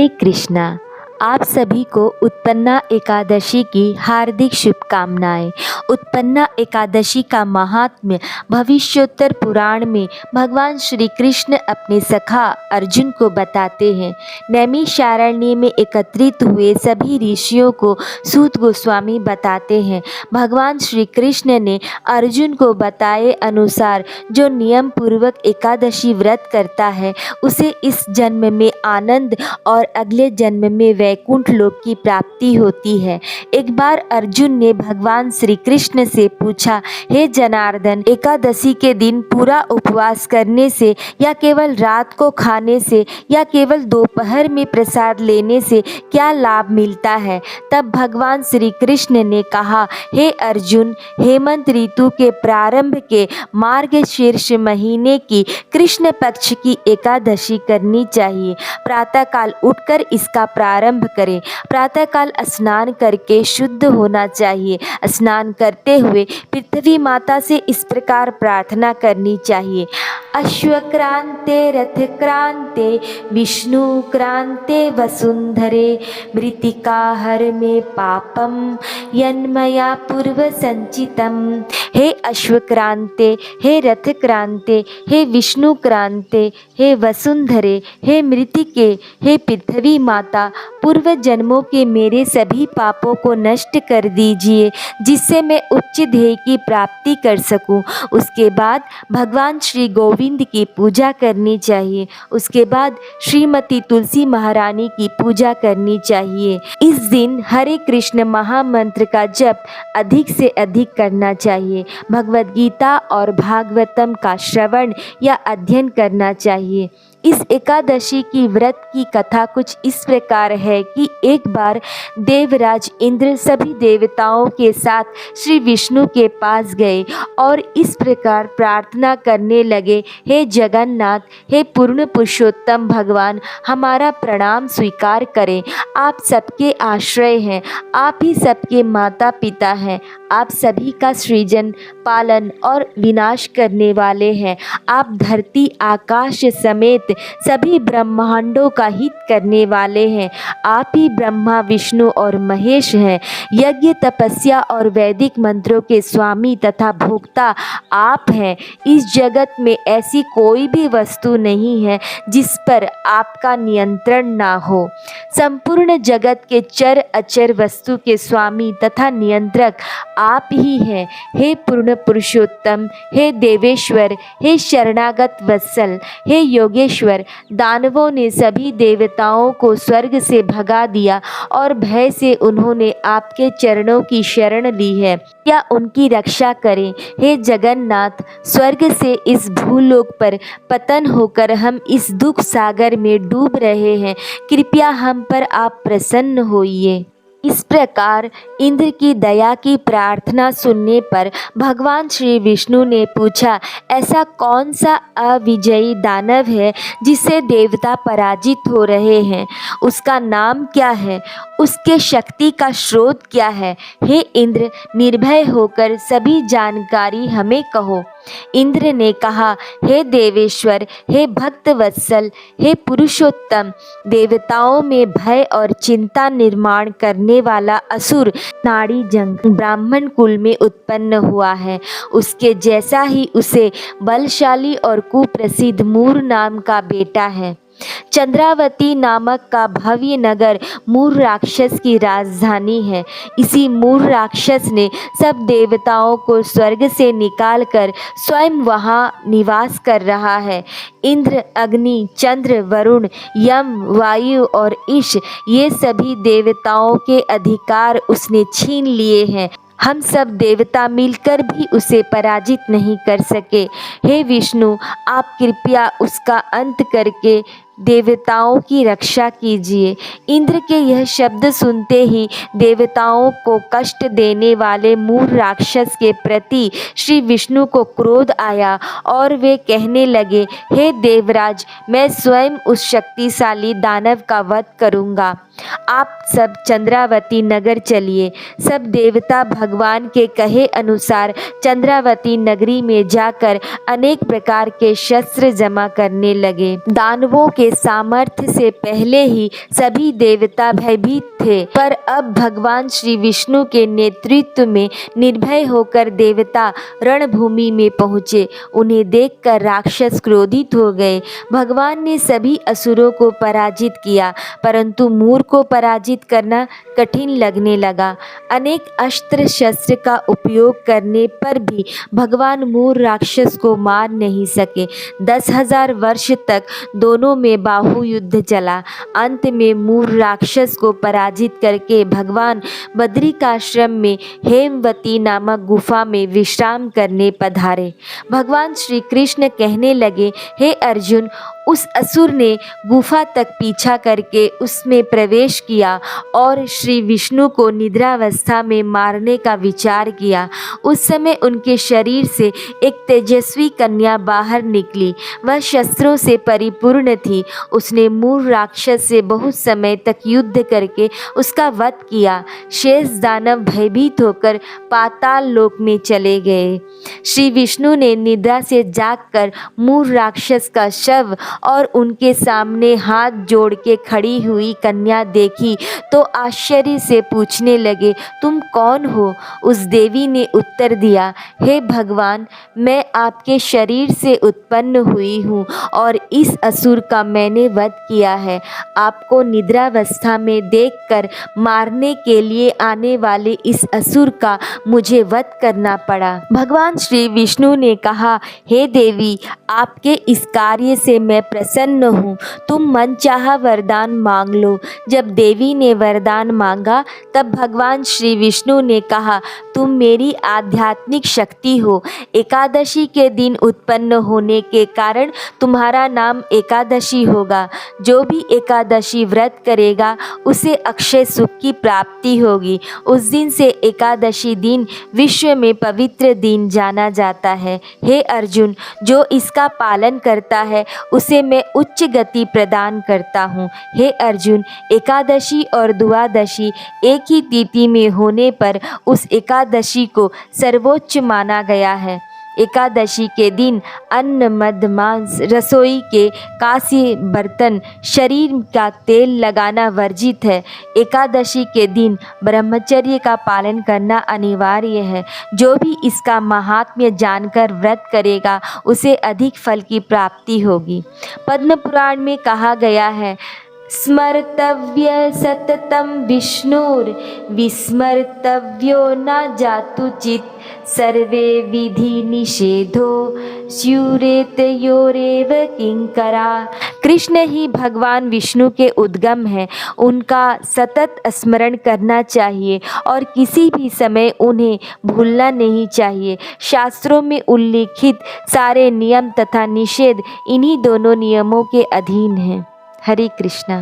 हरे कृष्णा। आप सभी को उत्पन्ना एकादशी की हार्दिक शुभकामनाएं। उत्पन्ना एकादशी का महात्म्य भविष्योत्तर पुराण में भगवान श्री कृष्ण अपने सखा अर्जुन को बताते हैं। नैमिषारण्य में एकत्रित हुए सभी ऋषियों को सूत गोस्वामी बताते हैं। भगवान श्री कृष्ण ने अर्जुन को बताए अनुसार जो नियम पूर्वक एकादशी व्रत करता है उसे इस जन्म में आनंद और अगले जन्म में वैकुंठ लोक की प्राप्ति होती है। एक बार अर्जुन ने भगवान श्री कृष्ण से पूछा, हे जनार्दन, एकादशी के दिन पूरा उपवास करने से या केवल रात को खाने से या केवल दोपहर में प्रसाद लेने से क्या लाभ मिलता है? तब भगवान श्री कृष्ण ने कहा, हे अर्जुन, हेमंत ऋतु के प्रारंभ के मार्गशीर्ष महीने की कृष्ण पक्ष की एकादशी करनी चाहिए। प्रातःकाल उठकर इसका प्रारंभ करें। प्रातःकाल स्नान करके शुद्ध होना चाहिए। स्नान करते हुए पृथ्वी माता से इस प्रकार प्रार्थना करनी चाहिए, अश्वक्रांते रथक्रांते विष्णुक्रांते वसुंधरे मृतिकाहर में पापम यन्मया पूर्व संचितम। हे अश्वक्रांते, हे रथक्रांते, हे विष्णुक्रांते, हे वसुंधरे, हे मृतिके, हे पृथ्वी माता, पूर्व जन्मों के मेरे सभी पापों को नष्ट कर दीजिए जिससे मैं उच्च ध्येय की प्राप्ति कर सकूं। उसके बाद भगवान श्री गोविंद की पूजा करनी चाहिए। उसके बाद श्रीमती तुलसी महारानी की पूजा करनी चाहिए। इस दिन हरे कृष्ण महामंत्र का जप अधिक से अधिक करना चाहिए। भगवद गीता और भागवतम का श्रवण या अध्ययन करना चाहिए। इस एकादशी की व्रत की कथा कुछ इस प्रकार है कि एक बार देवराज इंद्र सभी देवताओं के साथ श्री विष्णु के पास गए और इस प्रकार प्रार्थना करने लगे, हे जगन्नाथ, हे पूर्ण पुरुषोत्तम भगवान, हमारा प्रणाम स्वीकार करें। आप सबके आश्रय हैं, आप ही सबके माता पिता हैं, आप सभी का सृजन, पालन और विनाश करने वाले हैं। आप धरती आकाश समेत सभी ब्रह्मांडों का हित करने वाले हैं। आप ही ब्रह्मा विष्णु और महेश हैं। यज्ञ तपस्या और वैदिक मंत्रों के स्वामी तथा भोक्ता आप हैं। इस जगत में ऐसी कोई भी वस्तु नहीं है जिस पर आपका नियंत्रण ना हो। संपूर्ण जगत के चर अचर वस्तु के स्वामी तथा नियंत्रक आप ही हैं। हे पूर्ण पुरुषोत्तम, हे देवेश्वर, हे शरणागत वत्सल, हे योगेश्वर, दानवों ने सभी देवताओं को स्वर्ग से भगा दिया और भय से उन्होंने आपके चरणों की शरण ली है। क्या उनकी रक्षा करें। हे जगन्नाथ, स्वर्ग से इस भूलोक पर पतन होकर हम इस दुख सागर में डूब रहे हैं। कृपया हम पर आप प्रसन्न होइए। इस प्रकार इंद्र की दया की प्रार्थना सुनने पर भगवान श्री विष्णु ने पूछा, ऐसा कौन सा अविजयी दानव है जिससे देवता पराजित हो रहे हैं? उसका नाम क्या है? उसके शक्ति का स्रोत क्या है? हे इंद्र, निर्भय होकर सभी जानकारी हमें कहो। इंद्र ने कहा, हे देवेश्वर, हे भक्त वत्सल, हे पुरुषोत्तम, देवताओं में भय और चिंता निर्माण करने वाला असुर नाड़ी जंग ब्राह्मण कुल में उत्पन्न हुआ है। उसके जैसा ही उसे बलशाली और कुप्रसिद्ध मूर नाम का बेटा है। चंद्रावती नामक का भव्य नगर मूर राक्षस की राजधानी है। इसी मूर राक्षस ने सब देवताओं को स्वर्ग से निकालकर स्वयं वहाँ निवास कर रहा है। इंद्र, अग्नि, चंद्र, वरुण, यम, वायु और ईश, ये सभी देवताओं के अधिकार उसने छीन लिए हैं। हम सब देवता मिलकर भी उसे पराजित नहीं कर सके। हे विष्णु, आप कृपया उसका अंत करके देवताओं की रक्षा कीजिए। इंद्र के यह शब्द सुनते ही देवताओं को कष्ट देने वाले मूर राक्षस के प्रति श्री विष्णु को क्रोध आया और वे कहने लगे, हे देवराज, मैं स्वयं उस शक्तिशाली दानव का वध करूंगा। आप सब चंद्रावती नगर चलिए। सब देवता भगवान के कहे अनुसार चंद्रावती नगरी में जाकर अनेक प्रकार के शस्त्र जमा करने लगे। दानवों के सामर्थ्य से पहले ही सभी देवता भयभीत थे, पर अब भगवान श्री विष्णु के नेतृत्व में निर्भय होकर देवता रणभूमि में पहुँचे। उन्हें देखकर राक्षस क्रोधित हो गए। भगवान ने सभी असुरों को पराजित किया, परंतु मूर को पराजित करना कठिन लगने लगा। अनेक अस्त्र शस्त्र का उपयोग करने पर भी भगवान मूर राक्षस को मार नहीं सके। 10,000 वर्ष तक दोनों में बाहु युद्ध चला। अंत में मूर राक्षस को पराजित करके भगवान बद्रिकाश्रम में हेमवती नामक गुफा में विश्राम करने पधारे। भगवान श्री कृष्ण कहने लगे, हे अर्जुन, उस असुर ने गुफा तक पीछा करके उसमें प्रवेश किया और श्री विष्णु को निद्रावस्था में मारने का विचार किया। उस समय उनके शरीर से एक तेजस्वी कन्या बाहर निकली। वह शस्त्रों से परिपूर्ण थी। उसने मूर राक्षस से बहुत समय तक युद्ध करके उसका वध किया। शेष दानव भयभीत होकर पाताल लोक में चले गए। श्री विष्णु ने निद्रा से जागकर मूर राक्षस का शव और उनके सामने हाथ जोड़ के खड़ी हुई कन्या देखी तो आश्चर्य से पूछने लगे, तुम कौन हो? उस देवी ने उत्तर दिया, हे भगवान, मैं आपके शरीर से उत्पन्न हुई हूँ और इस असुर का मैंने वध किया है। आपको निद्रावस्था में देखकर मारने के लिए आने वाले इस असुर का मुझे वध करना पड़ा। भगवान श्री विष्णु ने कहा, हे देवी, आपके इस कार्य से मैं प्रसन्न हूँ। तुम मनचाहा वरदान मांग लो। जब देवी ने वरदान मांगा तब भगवान श्री विष्णु ने कहा, तुम मेरी आध्यात्मिक शक्ति हो। एकादशी के दिन उत्पन्न होने के कारण तुम्हारा नाम एकादशी होगा। जो भी एकादशी व्रत करेगा उसे अक्षय सुख की प्राप्ति होगी। उस दिन से एकादशी दिन विश्व में पवित्र दिन जाना जाता है। हे अर्जुन, जो इसका पालन करता है उसे मैं उच्च गति प्रदान करता हूँ। हे अर्जुन, एकादशी और द्वादशी एक ही तिथि में होने पर उस एकादशी को सर्वोच्च माना गया है। एकादशी के दिन अन्न, मद, मांस, रसोई के कांस्य बर्तन, शरीर का तेल लगाना वर्जित है। एकादशी के दिन ब्रह्मचर्य का पालन करना अनिवार्य है। जो भी इसका महात्म्य जानकर व्रत करेगा उसे अधिक फल की प्राप्ति होगी। पद्म पुराण में कहा गया है, स्मर्तव्य सततं विष्णुर विस्मर्तव्यो न जातुचित सर्वे विधि निषेधो स्युरेत योरेव किंकरा। कृष्ण ही भगवान विष्णु के उद्गम हैं। उनका सतत स्मरण करना चाहिए और किसी भी समय उन्हें भूलना नहीं चाहिए। शास्त्रों में उल्लिखित सारे नियम तथा निषेध इन्हीं दोनों नियमों के अधीन हैं। हरे कृष्णा।